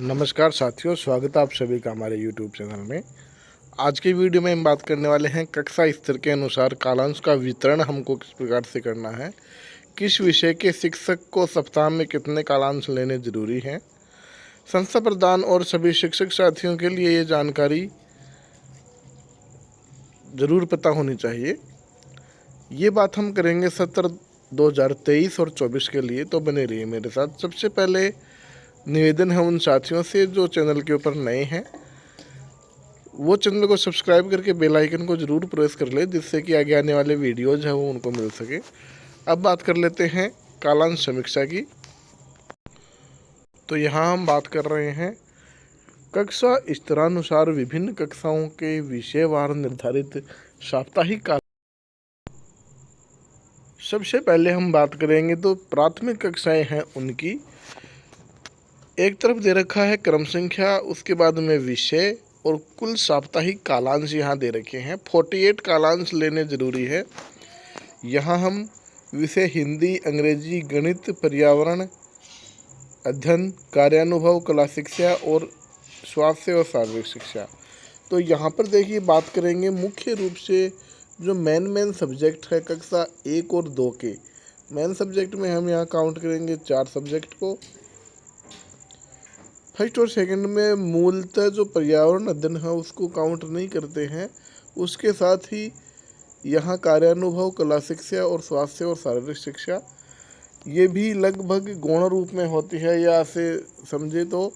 नमस्कार साथियों, स्वागत है आप सभी का हमारे YouTube चैनल में। आज की वीडियो में हम बात करने वाले हैं कक्षा स्तर के अनुसार कालांश का वितरण हमको किस प्रकार से करना है, किस विषय के शिक्षक को सप्ताह में कितने कालांश लेने जरूरी हैं। संस्था प्रधान और सभी शिक्षक साथियों के लिए ये जानकारी ज़रूर पता होनी चाहिए। ये बात हम करेंगे सत्र 2023 और 24 के लिए, तो बने रहिए मेरे साथ। सबसे पहले निवेदन है उन साथियों से जो चैनल के ऊपर नए हैं, वो चैनल को सब्सक्राइब करके बेल आइकन को ज़रूर प्रेस कर ले, जिससे कि आगे आने वाले वीडियोज़ हैं वो उनको मिल सके। अब बात कर लेते हैं कालांश समीक्षा की। तो यहाँ हम बात कर रहे हैं कक्षा स्तरानुसार विभिन्न कक्षाओं के विषयवार निर्धारित साप्ताहिक काल। सबसे पहले हम बात करेंगे तो प्राथमिक कक्षाएं हैं उनकी। एक तरफ दे रखा है क्रम संख्या, उसके बाद में विषय और कुल साप्ताहिक कालांश यहाँ दे रखे हैं। 48 कालांश लेने जरूरी है। यहाँ हम विषय हिंदी, अंग्रेजी, गणित, पर्यावरण अध्ययन, कार्यानुभव, कला शिक्षा और स्वास्थ्य और शारीरिक शिक्षा। तो यहाँ पर देखिए बात करेंगे मुख्य रूप से जो मेन सब्जेक्ट है कक्षा 1 और 2 के। मेन सब्जेक्ट में हम यहाँ काउंट करेंगे 4 सब्जेक्ट को। फर्स्ट और सेकंड में मूलतः जो पर्यावरण अध्ययन है उसको काउंट नहीं करते हैं। उसके साथ ही यहाँ कार्यानुभव, कला शिक्षा और स्वास्थ्य और शारीरिक शिक्षा, ये भी लगभग गौण रूप में होती है या ऐसे समझे तो,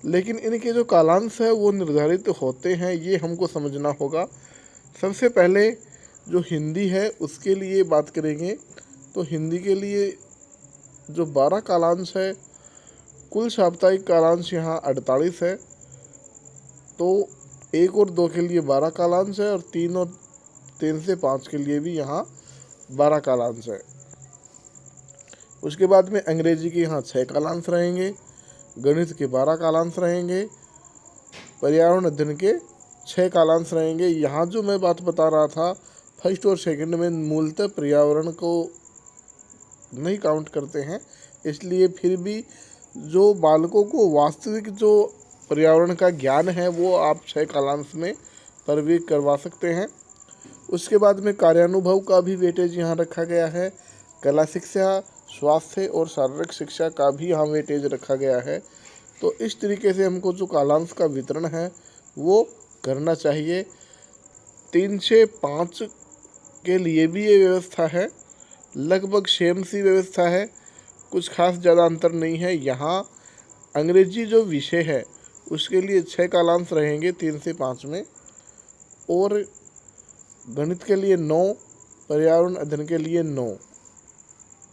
लेकिन इनके जो कालांश है वो निर्धारित होते हैं, ये हमको समझना होगा। सबसे पहले जो हिंदी है उसके लिए बात करेंगे। तो हिंदी के लिए जो 12 कालांश है, कुल साप्ताहिक कालांश यहाँ 48 है। तो 1 और 2 के लिए 12 कालांश है और 3 से 5 के लिए भी यहाँ 12 कालांश है। उसके बाद में अंग्रेजी के यहाँ 6 कालांश रहेंगे, गणित के 12 कालांश रहेंगे, पर्यावरण अध्ययन के 6 कालांश रहेंगे। यहाँ जो मैं बात बता रहा था फर्स्ट और सेकंड में मूलतः पर्यावरण को नहीं काउंट करते हैं, इसलिए फिर भी जो बालकों को वास्तविक जो पर्यावरण का ज्ञान है वो आप 6 कालांश में प्रवेश करवा सकते हैं। उसके बाद में कार्यानुभव का भी वेटेज यहाँ रखा गया है। कला शिक्षा, स्वास्थ्य और शारीरिक शिक्षा का भी यहाँ वेटेज रखा गया है। तो इस तरीके से हमको जो कालांश का वितरण है वो करना चाहिए। 3 से 5 के लिए भी ये व्यवस्था है, लगभग सेम सी व्यवस्था है, कुछ खास ज़्यादा अंतर नहीं है। यहाँ अंग्रेजी जो विषय है उसके लिए 6 कालांश रहेंगे 3 से 5 में, और गणित के लिए 9, पर्यावरण अध्ययन के लिए 9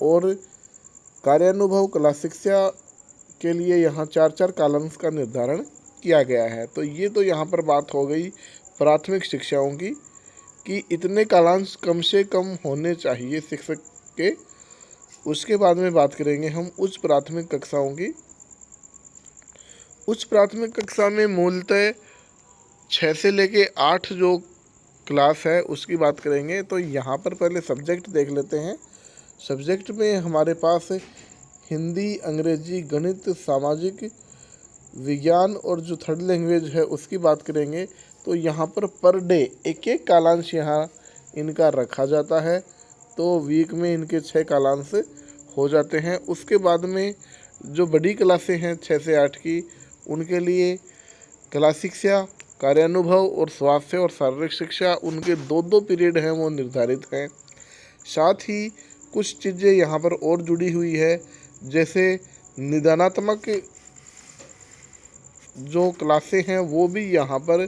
और कार्यानुभव, कला शिक्षा के लिए यहाँ 4 कालांश का निर्धारण किया गया है। तो ये तो यहाँ पर बात हो गई प्राथमिक शिक्षाओं की कि इतने कालांश कम से कम होने चाहिए शिक्षक के। उसके बाद में बात करेंगे हम उच्च प्राथमिक कक्षाओं की। उच्च प्राथमिक कक्षा में मूलतः 6 से लेके 8 जो क्लास है उसकी बात करेंगे। तो यहाँ पर पहले सब्जेक्ट देख लेते हैं। सब्जेक्ट में हमारे पास हिंदी, अंग्रेजी, गणित, सामाजिक विज्ञान और जो थर्ड लैंग्वेज है उसकी बात करेंगे। तो यहाँ पर डे एक कालांश यहाँ इनका रखा जाता है। तो वीक में इनके 6 कालांश हो जाते हैं। उसके बाद में जो बड़ी क्लासें हैं 6 से 8 की, उनके लिए कला शिक्षा, कार्यानुभव और स्वास्थ्य और शारीरिक शिक्षा, उनके 2-2 पीरियड हैं वो निर्धारित हैं। साथ ही कुछ चीज़ें यहाँ पर और जुड़ी हुई है, जैसे निदानात्मक जो क्लासें हैं वो भी यहाँ पर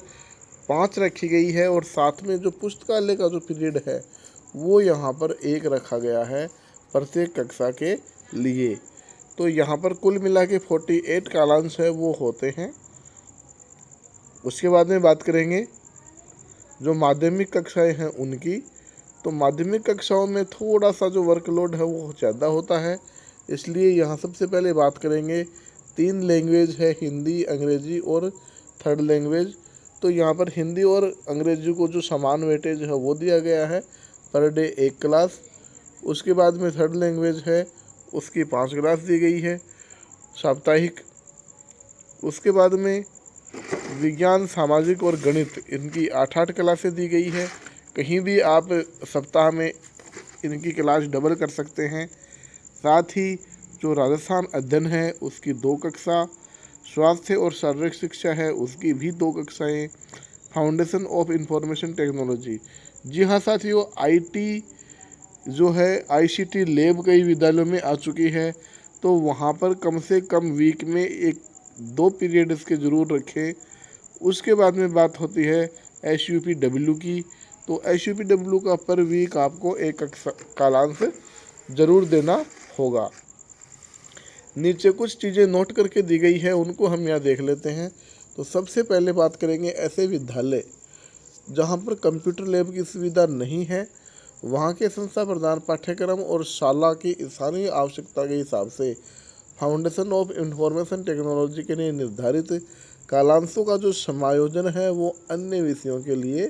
5 रखी गई है, और साथ में जो पुस्तकालय का जो पीरियड है वो यहाँ पर 1 रखा गया है प्रत्येक कक्षा के लिए। तो यहाँ पर कुल मिला के 48 कालांश है वो होते हैं। उसके बाद में बात करेंगे जो माध्यमिक कक्षाएं हैं उनकी। तो माध्यमिक कक्षाओं में थोड़ा सा जो वर्कलोड है वो ज़्यादा होता है, इसलिए यहाँ सबसे पहले बात करेंगे 3 लैंग्वेज है, हिंदी, अंग्रेजी और थर्ड लैंग्वेज। तो यहाँ पर हिंदी और अंग्रेजी को जो समान वेटेज है वो दिया गया है, पर डे 1 क्लास। उसके बाद में थर्ड लैंग्वेज है उसकी 5 क्लास दी गई है साप्ताहिक। उसके बाद में विज्ञान, सामाजिक और गणित, इनकी 8-8 क्लासें दी गई है। कहीं भी आप सप्ताह में इनकी क्लास डबल कर सकते हैं। साथ ही जो राजस्थान अध्ययन है उसकी 2 कक्षा, स्वास्थ्य और शारीरिक शिक्षा है उसकी भी 2 कक्षाएँ, फाउंडेशन ऑफ इंफॉर्मेशन टेक्नोलॉजी। जी हाँ साथियों, आईटी जो है आईसीटी लैब कई विद्यालयों में आ चुकी है, तो वहाँ पर कम से कम वीक में 1-2 पीरियड इसके ज़रूर रखें। उसके बाद में बात होती है SUPW की, तो SUPW का पर वीक आपको एक कालांश ज़रूर देना होगा। नीचे कुछ चीज़ें नोट करके दी गई है, उनको हम यहाँ देख लेते हैं। तो सबसे पहले बात करेंगे ऐसे विद्यालय जहाँ पर कंप्यूटर लैब की सुविधा नहीं है, वहाँ के संस्था प्रदान पाठ्यक्रम और शाला की स्थानीय आवश्यकता के हिसाब से फाउंडेशन ऑफ इंफॉर्मेशन टेक्नोलॉजी के लिए निर्धारित कालांशों का जो समायोजन है वो अन्य विषयों के लिए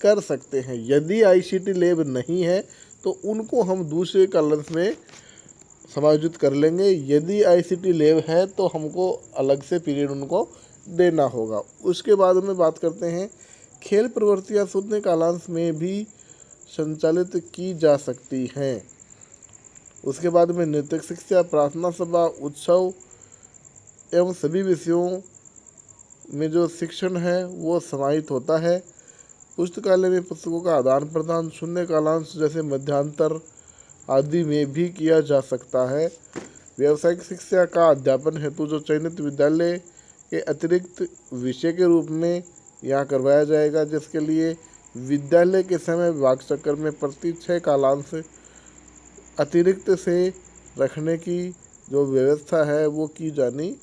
कर सकते हैं। यदि आईसीटी लैब नहीं है तो उनको हम दूसरे कालांश में समायोजित कर लेंगे। यदि आईसीटी लैब है तो हमको अलग से पीरियड उनको देना होगा। उसके बाद में बात करते हैं खेल प्रवृत्तियाँ शून्य कालांश में भी संचालित की जा सकती हैं। उसके बाद में नैतिक शिक्षा, प्रार्थना सभा, उत्सव एवं सभी विषयों में जो शिक्षण है वो समाहित होता है। पुस्तकालय में पुस्तकों का आदान प्रदान शून्य कालांश जैसे मध्यांतर आदि में भी किया जा सकता है। व्यावसायिक शिक्षा का अध्यापन हेतु जो चयनित विद्यालय के अतिरिक्त विषय के रूप में यहाँ करवाया जाएगा, जिसके लिए विद्यालय के समय विभाग चक्र में प्रति 6 कालांश अतिरिक्त से रखने की जो व्यवस्था है वो की जानी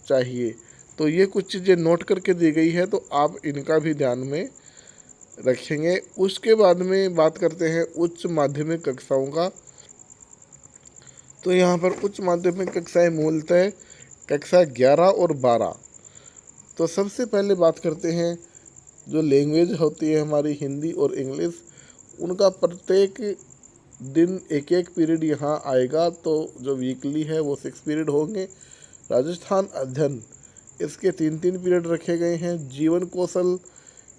चाहिए। तो ये कुछ चीज़ें नोट करके दी गई है, तो आप इनका भी ध्यान में रखेंगे। उसके बाद में बात करते हैं उच्च माध्यमिक कक्षाओं का। तो यहाँ पर उच्च माध्यमिक कक्षाएं मूलतः कक्षा 11 और 12। तो सबसे पहले बात करते हैं जो लैंग्वेज होती है हमारी हिंदी और इंग्लिश, उनका प्रत्येक दिन एक एक पीरियड यहाँ आएगा। तो जो वीकली है वो 6 पीरियड होंगे। राजस्थान अध्ययन, इसके 3-3 पीरियड रखे गए हैं।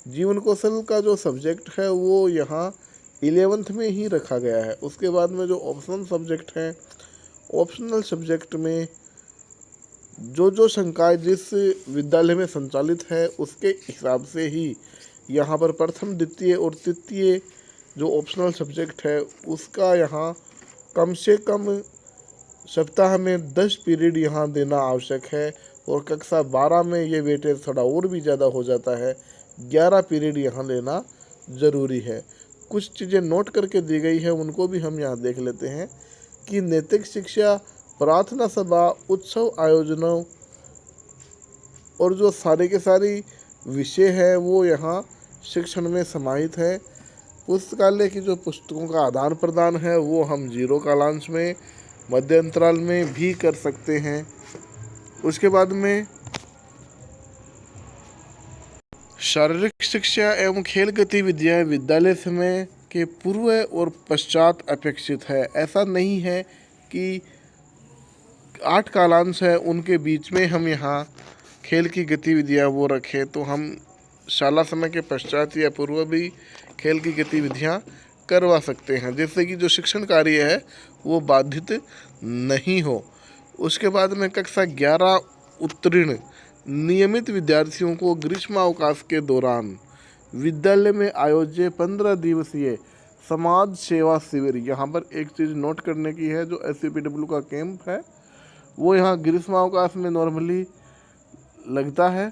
जीवन कौशल का जो सब्जेक्ट है वो यहाँ 11th में ही रखा गया है। उसके बाद में जो ऑप्शनल सब्जेक्ट हैं, ऑप्शनल सब्जेक्ट में जो संकाय जिस विद्यालय में संचालित है उसके हिसाब से ही यहाँ पर प्रथम, द्वितीय और तृतीय जो ऑप्शनल सब्जेक्ट है उसका यहाँ कम से कम सप्ताह में 10 पीरियड यहाँ देना आवश्यक है। और कक्षा 12 में ये वेटेज थोड़ा और भी ज़्यादा हो जाता है, 11 पीरियड यहाँ लेना ज़रूरी है। कुछ चीज़ें नोट करके दी गई है, उनको भी हम यहाँ देख लेते हैं कि नैतिक शिक्षा, प्रार्थना सभा, उत्सव आयोजनों और जो सारे के सारी विषय है वो यहाँ शिक्षण में समाहित है। पुस्तकालय की जो पुस्तकों का आदान प्रदान है वो हम 0 कालांश में, मध्य अंतराल में भी कर सकते हैं। उसके बाद में शारीरिक शिक्षा एवं खेल गतिविधियाँ विद्यालय समय के पूर्व और पश्चात अपेक्षित है। ऐसा नहीं है कि 8 कालांश है उनके बीच में हम यहाँ खेल की गतिविधियाँ वो रखें, तो हम शाला समय के पश्चात या पूर्व भी खेल की गतिविधियाँ करवा सकते हैं, जिससे कि जो शिक्षण कार्य है वो बाधित नहीं हो। उसके बाद में कक्षा 11 उत्तीर्ण नियमित विद्यार्थियों को ग्रीष्मावकाश के दौरान विद्यालय में आयोजित 15 दिवसीय समाज सेवा शिविर, यहाँ पर एक चीज़ नोट करने की है, जो SUPW का कैंप है वो यहाँ ग्रीष्मावकाश में नॉर्मली लगता है,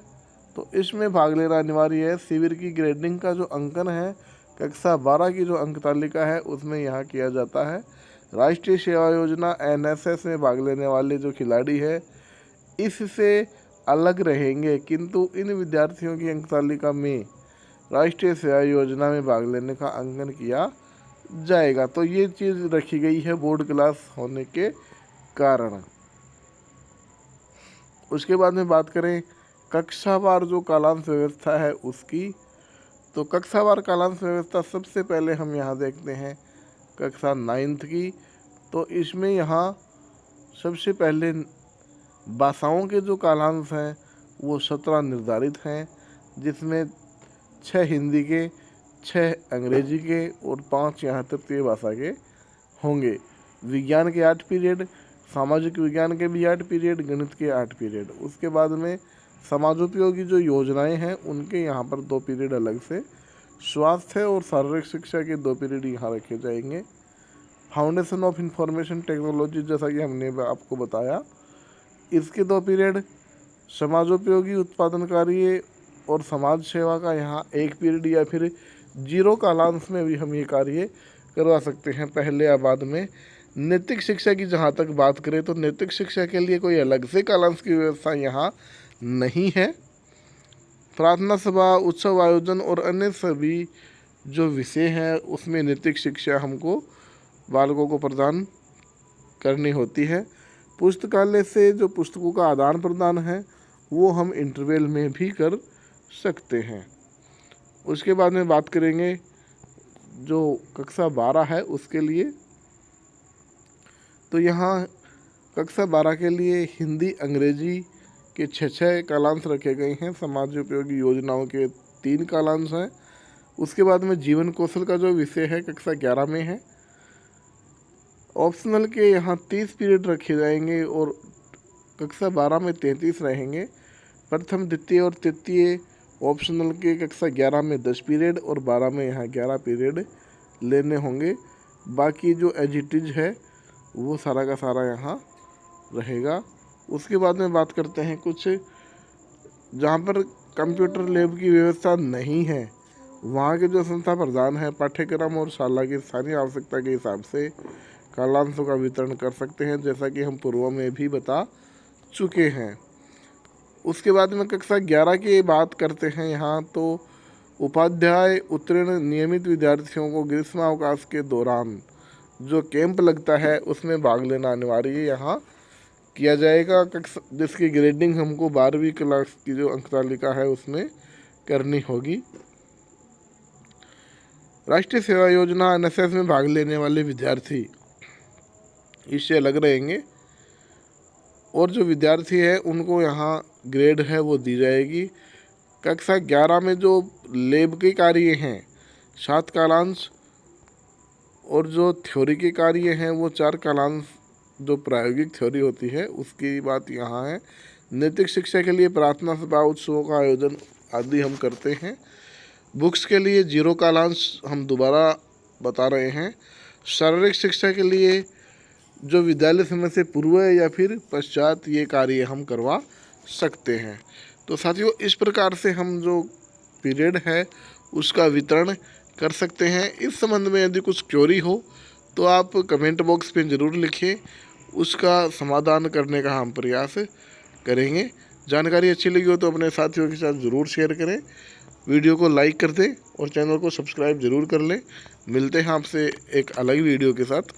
तो इसमें भाग लेना अनिवार्य है। शिविर की ग्रेडिंग का जो अंकन है कक्षा 12 की जो अंक तालिका है उसमें यहाँ किया जाता है। राष्ट्रीय सेवा योजना NSS में भाग लेने वाले जो खिलाड़ी है इससे अलग रहेंगे, किंतु इन विद्यार्थियों की अंक तालिका में राष्ट्रीय सेवा योजना में भाग लेने का अंकन किया जाएगा। तो ये चीज़ रखी गई है बोर्ड क्लास होने के कारण। उसके बाद में बात करें कक्षावार जो कालांश व्यवस्था है उसकी, तो कक्षावार कालांश व्यवस्था सबसे पहले हम यहाँ देखते हैं कक्षा 9th की। तो इसमें यहाँ सबसे पहले भाषाओं के जो कालांश हैं वो 17 निर्धारित हैं, जिसमें 6 हिंदी के, 6 अंग्रेजी के और 5 यहाँ तृतीय भाषा के होंगे। विज्ञान के 8 पीरियड, सामाजिक विज्ञान के भी 8 पीरियड, गणित के 8 पीरियड। उसके बाद में समाजोपयोगी जो योजनाएं हैं उनके यहाँ पर 2 पीरियड अलग से, स्वास्थ्य और शारीरिक शिक्षा के 2 पीरियड यहाँ रखे जाएंगे। फाउंडेशन ऑफ इंफॉर्मेशन टेक्नोलॉजी, जैसा कि हमने आपको बताया, इसके 2 पीरियड। समाजोपयोगी, उत्पादन कार्य और समाज सेवा का यहाँ 1 पीरियड, या फिर 0 कालांश में भी हम ये कार्य करवा सकते हैं, पहले या बाद में। नैतिक शिक्षा की जहाँ तक बात करें तो नैतिक शिक्षा के लिए कोई अलग से कालांश की व्यवस्था यहाँ नहीं है। प्रार्थना सभा, उत्सव आयोजन और अन्य सभी जो विषय हैं उसमें नैतिक शिक्षा हमको बालकों को प्रदान करनी होती है। पुस्तकालय से जो पुस्तकों का आदान प्रदान है वो हम इंटरवल में भी कर सकते हैं। उसके बाद में बात करेंगे जो कक्षा 12 है उसके लिए। तो यहाँ कक्षा 12 के लिए हिंदी अंग्रेजी के 6 कालांश रखे गए हैं। समाज उपयोगी योजनाओं के 3 कालांश हैं। उसके बाद में जीवन कौशल का जो विषय है कक्षा 11 में है। ऑप्शनल के यहाँ 30 पीरियड रखे जाएंगे और कक्षा 12 में 33 रहेंगे। प्रथम, द्वितीय और तृतीय ऑप्शनल के कक्षा 11 में 10 पीरियड और 12 में यहाँ 11 पीरियड लेने होंगे। बाकी जो एज इट इज है वो सारा का सारा यहाँ रहेगा। उसके बाद में बात करते हैं कुछ जहाँ पर कंप्यूटर लैब की व्यवस्था नहीं है, वहाँ के जो संस्था प्रधान है पाठ्यक्रम और शाला की स्थानीय आवश्यकता के हिसाब से कालांशों का वितरण कर सकते हैं, जैसा कि हम पूर्व में भी बता चुके हैं। उसके बाद में कक्षा 11 की बात करते हैं यहाँ, तो उपाध्याय उत्तीर्ण नियमित विद्यार्थियों को ग्रीष्मावकाश के दौरान जो कैंप लगता है उसमें भाग लेना अनिवार्य यहाँ किया जाएगा। कक्षा जिसकी ग्रेडिंग हमको 12वीं क्लास की जो अंक तालिका है उसमें करनी होगी। राष्ट्रीय सेवा योजना NSS में भाग लेने वाले विद्यार्थी इससे अलग रहेंगे और जो विद्यार्थी है उनको यहाँ ग्रेड है वो दी जाएगी। कक्षा 11 में जो लैब के कार्य हैं 7 कालांश और जो थ्योरी के कार्य हैं वो 4 कालांश, जो प्रायोगिक थ्योरी होती है उसकी बात यहाँ है। नैतिक शिक्षा के लिए प्रार्थना सभा, उत्सवों का आयोजन आदि हम करते हैं। बुक्स के लिए 0 कालांश हम दोबारा बता रहे हैं। शारीरिक शिक्षा के लिए जो विद्यालय समय से पूर्व या फिर पश्चात ये कार्य हम करवा सकते हैं। तो साथियों, इस प्रकार से हम जो पीरियड है उसका वितरण कर सकते हैं। इस संबंध में यदि कुछ क्वेरी हो तो आप कमेंट बॉक्स में ज़रूर लिखें, उसका समाधान करने का हम प्रयास करेंगे। जानकारी अच्छी लगी हो तो अपने साथियों के साथ ज़रूर शेयर करें, वीडियो को लाइक कर दें और चैनल को सब्सक्राइब ज़रूर कर लें। मिलते हैं आपसे एक अलग वीडियो के साथ।